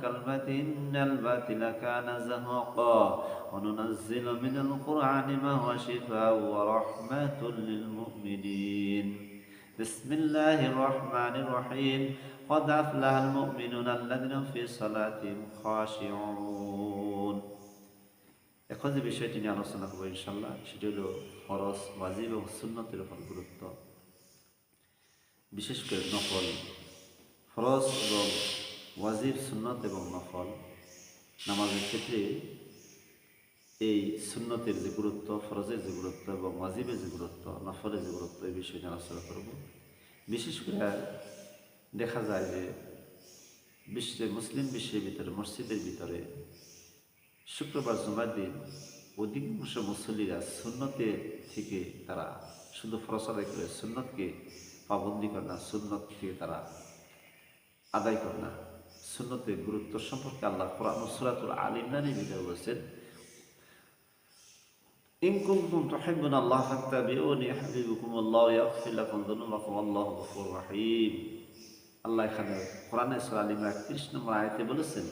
الكلمة إن الباطل كان زهوقا وننزل من القرآن ما هو شفاء ورحمة للمؤمنين بسم الله الرحمن الرحيم قد أفلح المؤمنون الذين في صلاتهم خاشعون এখন যে বিষয়টি নিয়ে আলোচনা করবো ইনশাআল্লাহ সেটি হলো ফরজ, ওয়াজিব এবং সুন্নতের উপর গুরুত্ব, বিশেষ করে নফল। ফরজ এবং ওয়াজিব, সুন্নত এবং নফল নামাজের ক্ষেত্রে এই সুন্নতের যে গুরুত্ব, ফরজের যে গুরুত্ব এবং ওয়াজিবের যে গুরুত্ব, নফলের যে গুরুত্ব, এই বিষয় নিয়ে আলোচনা করব। বিশেষ করে দেখা যায় যে মুসলিম বিশ্বের ভিতরে, মসজিদের ভিতরে শুক্রবার জুমার দিন অধিকাংশ মুসল্লিরা সুন্নতের থেকে তারা শুধু ফরজ আদায় করে সুন্নতকে পাবন্দি করে না, সুন্নত থেকে তারা আদায় করে না। সুন্নতের গুরুত্ব সম্পর্কে আল্লাহ কোরআন সূরাতুল আল ইমরানের ভিতরে বলেছেন, ইন কুনতুম তুহিব্বুনা আল্লাহ ফাত্তাবিউনি ইউহিব্বুকুমুল্লাহু ওয়া ইয়াগফির লাকুম যুনুবাকুম আল্লাহু গফুরুর রহিম। আল্লাহ এখানে কোরআনের সূরা আল ইমরান 31 নম্বর আয়াতে বলেছেন,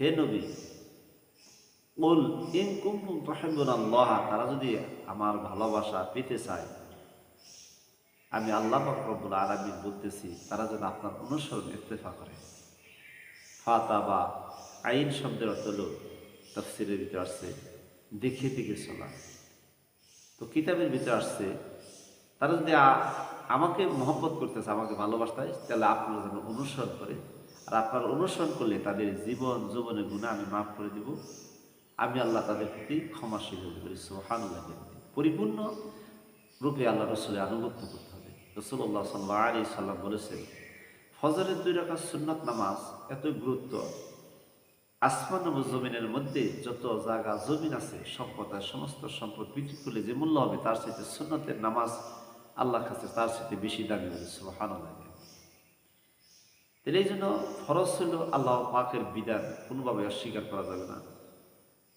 হে নবী, কুল ইন কুনতুম তুহিব্বুনা আল্লাহ, তারা যদি আমার ভালোবাসা পেতে চায়, আমি আল্লাহ পাক রব্বুল আলামিন বলতেছি, তারা যেন আপনার অনুসরণ ইত্তেফা করে। ফাতাবা আইন শব্দের অর্থ হলো, তাফসীরের ভিতরে আসছে দেখে দেখে চলা। তো কিতাবের ভিতরে আসছে তারা যদি আমাকে মহব্বত করতেছে, আমাকে ভালোবাসতে, তাহলে আপনারা যেন অনুসরণ করে। আর আপনার অনুসরণ করলে তাদের জীবন যৌবনের গুনাহ আমি মাফ করে দিব, আমি আল্লাহ তাদের প্রতি ক্ষমাশীল হয়ে বলি। সুবহানাল্লাহ। পরিপূর্ণ রূপে আল্লাহ রসুলের আনুগত্য করতে হবে। রাসূলুল্লাহ সাল্লাল্লাহু আলাইহি সাল্লাম বলেছেন, ফজরের 2 রাকাত সুন্নাত নামাজ এত গুরুত্ব, আসমান ও জমিনের মধ্যে যত জায়গা জমিন আছে, সম্পদের সমস্ত সম্পদ বিক্রি করলে যে মূল্য হবে, তার সাথে সুন্নতের নামাজ আল্লাহর কাছে তার সাথে বেশি দামি হবে। সুবহানাল্লাহ। তাহলে এই জন্য ফরজ হলো আল্লাহ পাকের বিধান, কোনোভাবে অস্বীকার করা যাবে না।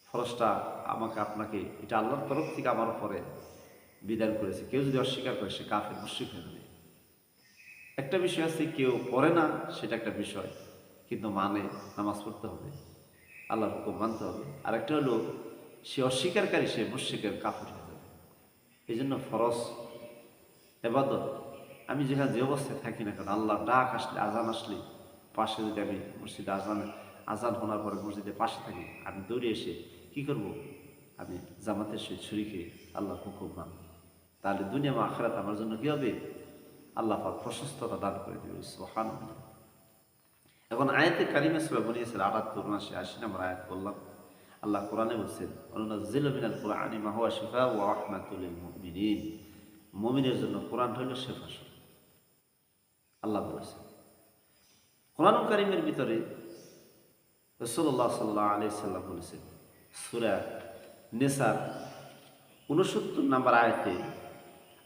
ফরজটা আমাকে আপনাকে, এটা আল্লাহর তরফ থেকে আমার উপরে বিধান করেছে। কেউ যদি অস্বীকার করে সে কাফের, মুশরিক হয়ে যাবে। একটা বিষয় আছে, কেউ পড়ে না, সেটা একটা বিষয়, কিন্তু মানে নামাজ পড়তে হবে, আল্লাহর হুকুম মানতে হবে। আর একটা হলো সে অস্বীকারী, সে মুশরিকের, কাফের হয়ে যাবে। এই জন্য ফরজ ইবাদত, আমি যেখানে যে অবস্থায় থাকি না কেন, আল্লাহ ডাক আসলে, আজান আসলে, পাশে যদি আমি মসজিদে আজান হওয়ার পরে মসজিদের পাশে থাকি, আমি দৌড়ে এসে কি করব, আমি জামাতের সহিত শরীকে আল্লাহর হুকুম মানব। তাহলে দুনিয়া বা আখিরাত আমার জন্য কি হবে, আল্লাহ পাক প্রশস্ততা দান করে দেবে। সুবহানাল্লাহ। এখন আয়াতে কারিমা সূরা বনী ইসরাঈল ৭৮, ৮০ নম্বর আয়াত বললাম। আল্লাহ কোরআনে বলছেন, ওয়ানুনাজ্জিলু মিনাল কুরআনি মা হুয়া শিফাউ ওয়া রাহমাতুল লিল মুমিনিন। মুমিনের জন্য কোরআন হলো শেফা। আল্লাহ বলেছেন কোরআন কারিমের ভিতরে, রাসূলুল্লাহ সাল্লাল্লাহু আলাইহি সাল্লাম বলেছেন সূরা নিসার ৬৯ নম্বর আয়াতে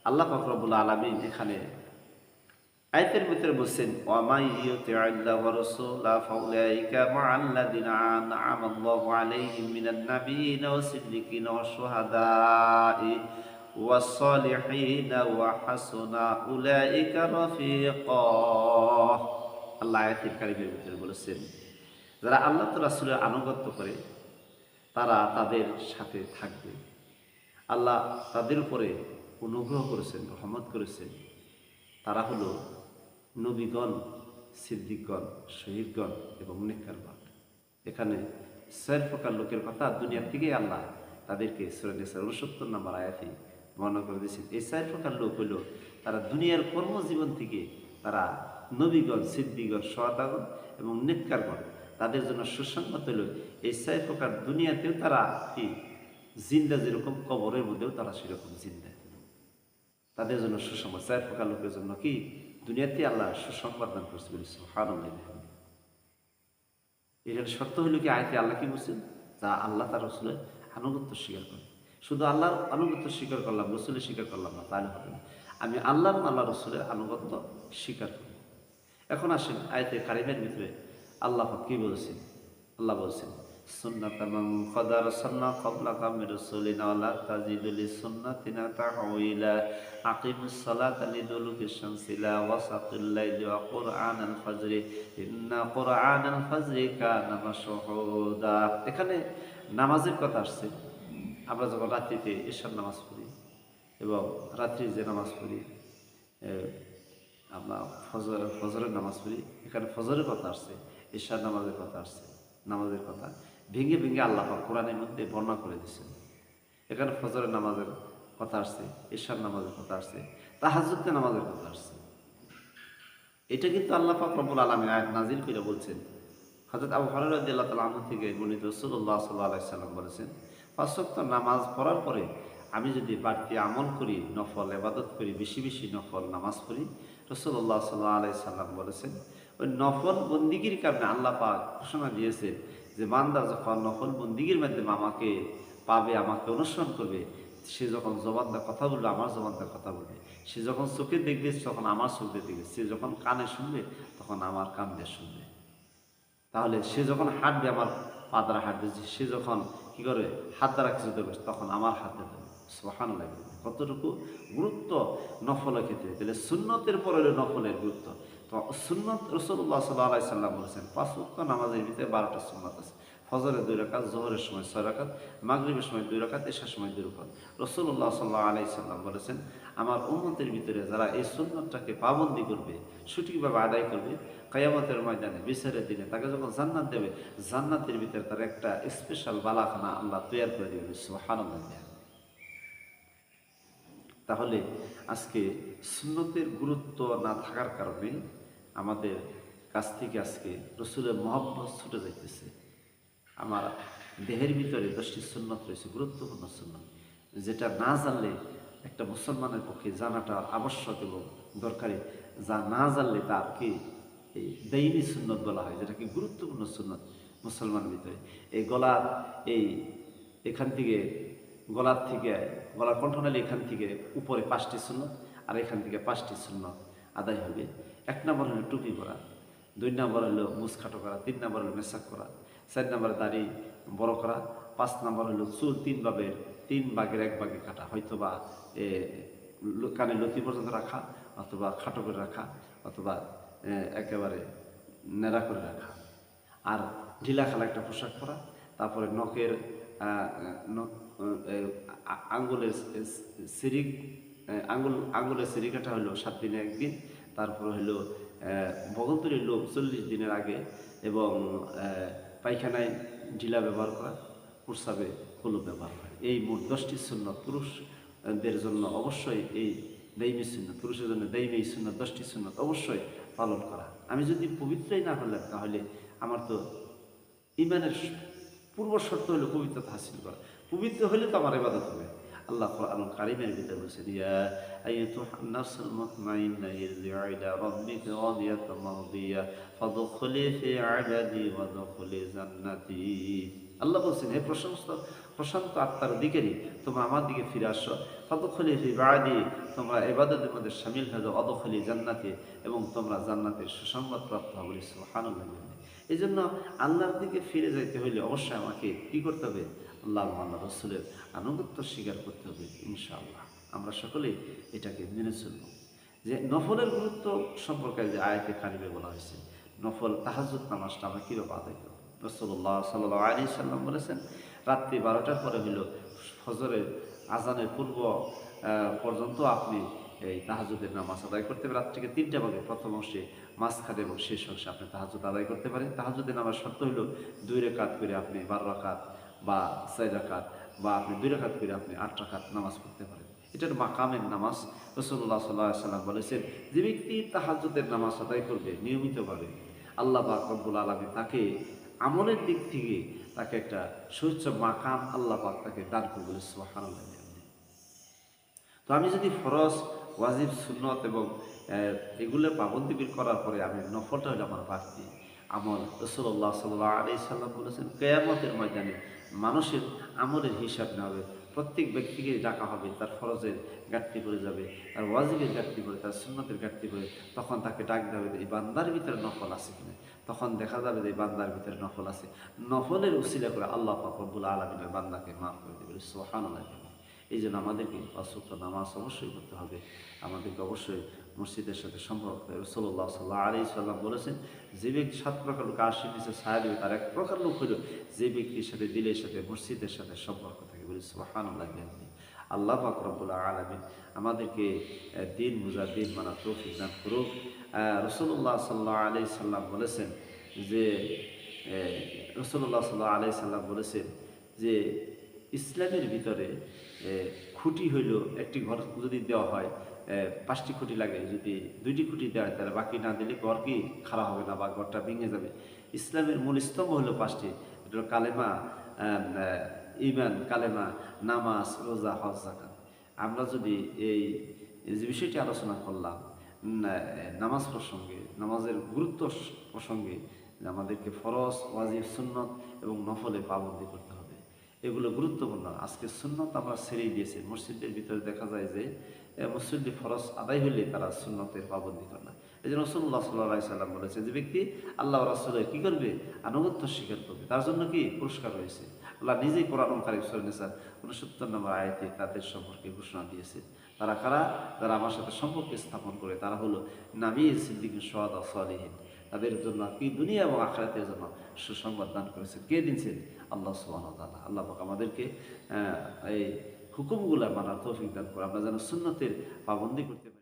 আল্লাহ পাক রব্বুল আলামিন এখানে আয়াতের ভিতরে বলছেন, ওয়া মান ইউতি'আল্লাহ ওয়া রাসূলা ফাউলাইকা মা'আল্লাযিনা আন'আমা আল্লাহু আলাইহিম মিনান নাবিয়্যিনা ওয়াস সিদ্দিকিনা ওয়াশ শুহাদা'i ওয়াস সালিহিনা ওয়া হাসুনা উলাইকা রাফিকা। আল্লাহ আয়াতের কারিমের ভিতরে বলেছেন, যারা আল্লাহ তো রাসূলের আনুগত্য করে তারা তাদের সাথে থাকবে। আল্লাহ তাদের উপরে অনুগ্রহ করেছেন, রহমত করেছেন। তারা হলো নবীগণ, সিদ্দিকগণ, শহীদগণ এবং নেককারগণ। এখানে 4 প্রকার লোকের কথা দুনিয়ার থেকে আল্লাহ তাদেরকে সূরা নিসার ৬৯ নম্বর আয়াতে বর্ণনা করে দিয়েছেন। এই 4 প্রকার লোক হলো, তারা দুনিয়ার কর্মজীবন থেকে তারা নবীগণ, সিদ্দিকগণ, শুহাদাগণ এবং নেককারগণ। তাদের জন্য সুসংবাদ হলো, এই 4 প্রকার দুনিয়াতেও তারা কি জিন্দা, যেরকম কবরের মধ্যেও তারা সেরকম জিন্দা। তাদের জন্য সুসংবাদ। 4 প্রকার লোকের জন্য কি দুনিয়াতে আল্লাহ সুসংবাদ দান করছে। সুবহানাল্লাহ। এটার শর্ত হলো কি, আয়াতে আল্লাহ কি বলছেন, যা আল্লাহ তার রাসূলের আনুগত্য স্বীকার করে। শুধু আল্লাহর আনুগত্য স্বীকার করলাম, রাসূলের স্বীকার করলাম না, তাহলে হবে না। আমি আল্লাহ এবং আল্লাহ রাসূলের আনুগত্য স্বীকার করি। এখন আসেন আয়াতে কারিমের ভিতরে আল্লাহ কি বলেছেন। আল্লাহ বলছেন, সুন্নাতা মান ক্বাদ আরসালনা ক্বাবলাকা মির রাসূলিন ওয়া লা তাজিদু লিসুন্নাতিনা তাহওয়িলা আকিমুস সালাতা লিদুলুকিশ শামসি ইলা ওয়াসাতিল লাইলি ওয়া কুরআনাল ফাজরি ইন্না কুরআনাল ফাজরি কানা মাশহুদা। এখানে নামাজের কথা আসছে। আমরা যখন রাত্রিতে ঈশার নামাজ পড়ি এবং রাত্রি যে নামাজ পড়ি, আমরা ফজরের নামাজ পড়ি, এখানে ফজরের কথা আসছে, ঈশার নামাজের কথা আসছে। নামাজের কথা ভেঙে ভেঙে আল্লাহ পাক কোরআনের মধ্যে বর্ণনা করে দিয়েছেন। এখানে ফজরের নামাজের কথা আসছে, ঈশার নামাজের কথা আসছে, তাহাজ্জুদের নামাজের কথা আসছে। এটা কিন্তু আল্লাহ পাক রব্বুল আলামিন আয়াত নাজিল করে বলছেন। হযরত আবু হুরায়রা রাদিয়াল্লাহু তাআলা আনহু থেকে বর্ণিত, রাসূলুল্লাহ সাল্লাল্লাহু আলাইহি সাল্লাম বলেছেন, ৫ ওয়াক্ত নামাজ পড়ার পরে আমি যদি বাড়তি আমল করি, নফল ইবাদত করি, বেশি বেশি নফল নামাজ পড়ি, রাসূলুল্লাহ সাল্লাল্লাহু আলাইহি সাল্লাম বলেছেন ওই নফল বন্দিগির কারণে আল্লাহ পাক ঘোষণা দিয়েছে যে বান্দা যখন নফল বন্দিগির মাধ্যমে আমাকে পাবে, আমাকে অনুসরণ করবে, সে যখন জবান দিয়ে কথা বলবে আমার জবান দিয়ে কথা বলবে, সে যখন চোখে দেখবে তখন আমার চোখ দিয়ে দেখবে, সে যখন কানে শুনবে তখন আমার কান দিয়ে শুনবে। তাহলে সে যখন হাঁটবে আমার পা দ্বারা হাঁটবে, সে যখন কী করে হাত দ্বারা কিছু দেবে তখন আমার হাতে দেবে। সুবহানাল্লাহ, কতটুকু গুরুত্ব নফলের ক্ষেত্রে। তাহলে সুন্নতের পরে নফলের গুরুত্ব। তো সুন্নত রাসূলুল্লাহ সাল্লাল্লাহু আলাইহি সাল্লাম বলেছেন ৫ ওয়াক্ত নামাজের ভিতরে ১২টা সুন্নাত আছে। ফজরের ২ রাকাত, যোহরের সময় ৬ রাকাত, মাগরিবের সময় ২ রাকাত, এশার সময় ২ রাকাত। রাসূলুল্লাহ সাল্লাল্লাহু আলাইহি সাল্লাম বলেছেন আমার উম্মতের ভিতরে যারা এই সুন্নতটাকে পাবন্দি করবে, সঠিকভাবে আদায় করবে, কিয়ামতের ময়দানে বিচারের দিনে তাকে যখন জান্নাত দেবে, জান্নাতের ভিতরে তার একটা স্পেশাল বালাখানা আল্লাহ তৈরি করে দেবে। সুবহানাল্লাহ। তাহলে আজকে সুন্নতের গুরুত্ব না থাকার কারণে আমাদের কাছ থেকে আজকে রসুলের মহব্বত ছুটে যাইতেছে। আমার দেহের ভিতরে 10টি সুন্নত রয়েছে, গুরুত্বপূর্ণ সুন্নত, যেটা না জানলে একটা মুসলমানের পক্ষে জানাটা আবশ্যক এবং দরকারি। যা না জানলে তাকে এই দাইমি সুন্নত বলা হয়, যেটাকে গুরুত্বপূর্ণ সুন্নত মুসলমানের ভিতরে। এই গলার এখান থেকে গলার কণ্ঠনালী এখান থেকে উপরে 5টি সুন্নত আর এখান থেকে 5টি সুন্নত আদায় হবে। 1 নম্বর হলো টুপি পরা, 2 নম্বর হলো মুসখাটো করা, 3 নম্বর হলো মেসাক করা, 4 নম্বর দাড়ি বড় করা, 5 নম্বর হলো চুল 3 ভাগের 1 ভাগে কাটা, হয়তো বা কানে লতি পর্যন্ত রাখা, অথবা খাটো করে রাখা, অথবা একেবারে নেড়া করে রাখা। আর ঢিলা খালা একটা পোশাক পরা। তারপরে নখের আঙ্গুলের সিরিক আঙ্গুলের সিরিকাটা হলো 7 দিনে 1 দিন। তারপরে হলো বগলতলির লোভ 40 দিনের আগে, এবং পায়খানায় ঢিলা ব্যবহার করা, প্রস্রাবে কলুপ ব্যবহার করা। এই মোট 10টি সুন্নত পুরুষদের জন্য অবশ্যই এই দাইমি সুন্নত, পুরুষের জন্য দাইমি সুন্নত 10টি সুন্নত অবশ্যই পালন করা। আমি যদি পবিত্রই না হলাম তাহলে আমার তো ইমানের পূর্ব শর্ত হলো পবিত্রতা হাসিল করা। পবিত্র হলে তো আমার ইবাদত হবে। আল্লাহ কোরআনুল কারীমের ভিতরে বলেছেন, ইয়া আইয়ুহান নাফসুল মুতমাইন্না ইরজিউ ইলা রাব্বিকা রাদিয়াতাম মারদিয়া ফাদখুলি ফি ইবাদি ওয়াদখুলি জান্নাতি। আল্লাহ বলেছেন, হে প্রশান্ত আত্মার অধিকারী, তোমরা আমার দিকে ফিরে আসো। ফাদখুলি ফি ইবাদি, তোমরা ইবাদতের মধ্যে শামিল হয়ে যাও। ওয়াদখুলি জান্নাতি, এবং তোমরা জান্নাতের সুসংবাদ প্রাপ্ত হবে। সুবহানাল্লাহ। এই জন্য আল্লাহর দিকে ফিরে যাইতে হইলে অবশ্যই আমাকে কী করতে হবে? আল্লাহ রসুলের আনুগত্য স্বীকার করতে হবে। ইনশাআল্লাহ আমরা সকলেই এটাকে মেনে চলব। যে নফলের গুরুত্ব সম্পর্কে যে আয়াতে কারিমে বলা হয়েছে, নফল তাহাজ্জুদ নামাজটা আমরা কীভাবে আদায় করব? রাসূলুল্লাহ সাল্লাল্লাহু আলাইহি সাল্লাম বলেছেন, রাত্রি 12টার পরে হলো ফজরের আজানের পূর্ব পর্যন্ত আপনি এই তাহাজ্জুদের নামাজ আদায় করতে পারেন। রাত থেকে 3টা ভাগে প্রথম অংশে, মাঝখানে এবং শেষ অংশে আপনি তাহাজ্জুদ আদায় করতে পারেন। তাহাজ্জুদের নামাজ শর্ত হলো 2 রাকাত করে আপনি 12 রাকাত বা 4 রাকাত, বা আপনি 2 রাকাত করে আপনি 8 রাকাত নামাজ পড়তে পারেন। এটার মাকামের নামাজ। রাসূলুল্লাহ সাল্লাল্লাহু আলাইহি সাল্লাম বলেছেন, যে ব্যক্তি তাহাজ্জুদের নামাজ আদায় করবে নিয়মিতভাবে, আল্লাহ পাক রব্বুল আলামিন তাকে আমলের দিক থেকে তাকে একটা সুউচ্চ মাকাম আল্লাহ পাক তাকে দান করবে। সুবহানাল্লাহ। তো আমি যদি ফরজ, ওয়াজিব, সুন্নত এবং এগুলো পাবন্দি করার পরে আমি নফলটা হলে আমার বাড়তি আমল। রাসূলুল্লাহ সাল্লাল্লাহু আলাইহি সাল্লাম বলেছেন, কিয়ামতের ময়দানে মানুষের আমলের হিসাব নেওয়া হবে। প্রত্যেক ব্যক্তিকে ডাকা হবে, তার ফরজের ঘাটতি পড়ে যাবে, তার ওয়াজিবের ঘাটতি পড়ে, তার সুন্নতের ঘাটতি পড়ে, তখন তাকে ডাক দেওয়া হবে এই বান্দার ভিতরে নফল আছে কিনা। তখন দেখা যাবে যে এই বান্দার ভিতরে নফল আছে, নফলের উসিলা করে আল্লাহ পাক রব্বুল আলামিনের বান্দাকে মাফ করে দেবে। সুবহানাল্লাহ। এই জন্য আমাদেরকে অসুস্থ নামাজ অবশ্যই করতে হবে, আমাদেরকে অবশ্যই মসজিদের সাথে সম্পর্ক। রাসূলুল্লাহ সাল্লাল্লাহু আলাইহি সাল্লাম বলেছেন, যে ব্যক্তি 7 প্রকার লোক আরশের নিচে ছায়া দেবে, তার এক প্রকার লোক হলো যে ব্যক্তির সাথে দিলের সাথে মসজিদের সাথে সম্পর্ক থাকে। বলি সুবহানাল্লাহ। আল্লাহ পাক রব্বুল আলামিন আমাদেরকে দিন বুঝা, দিন মানা তৌফিক দান করুক। রাসূলুল্লাহ সাল্লাল্লাহু আলাইহি সাল্লাম বলেছেন যে রাসূলুল্লাহ সাল্লাল্লাহু আলাইহি সাল্লাম বলেছেন যে ইসলামের ভিতরে খুঁটি হইল, একটি ঘর যদি দেওয়া হয় 5টি খুঁটি লাগে, যদি 2টি খুঁটি দেওয়া হয় তাহলে বাকি না দিলে ঘর কি খারাপ হবে না বা ঘরটা ভেঙে যাবে। ইসলামের মূল স্তম্ভ হলো 5টি, এটা হলো কালেমা, ঈমান, কালেমা, নামাজ, রোজা, হজ, যাকাত। আমরা যদি এই যে বিষয়টি আলোচনা করলাম নামাজ প্রসঙ্গে, নামাজের গুরুত্ব প্রসঙ্গে, আমাদেরকে ফরজ, ওয়াজিব, সুন্নত এবং নফলে পাবন্দি করতে হবে, এগুলো গুরুত্বপূর্ণ। আজকে সুন্নত আমরা ছেড়েই দিয়েছি। মসজিদের ভিতরে দেখা যায় যে মসজিদে ফরজ আদায় হইলে তারা সুন্নতের পাবন্দি করে না। এই জন্য রাসূলুল্লাহ সাল্লাল্লাহু আলাইহি সাল্লাম বলেছে, যে ব্যক্তি আল্লাহ রাসূলের কী করবে, আনুগত্য স্বীকার করবে, তার জন্য কি পুরস্কার রয়েছে। আল্লাহ নিজেই কোরআন কারীম সূরা নিসা 69 নম্বর আয়াতে তাদের সম্পর্কে ঘোষণা দিয়েছে। তারা কারা? যারা আমার সাথে সম্পর্ক স্থাপন করে, তারা হলো নবী, সিদ্দিক, শুহাদা, সালিহিন। তাদের জন্য কি দুনিয়া এবং আখিরাতের জন্য সুসংবাদ দান করেছেন। কে দিয়েছেন? আল্লাহ সুবহানাহু ওয়া তাআলা। আল্লাহ পাক আমাদেরকে এই হুকুমগুলা মানার তৌফিক দান করে, আমরা যেন সুন্নতের পাবন্দি করতে পারি।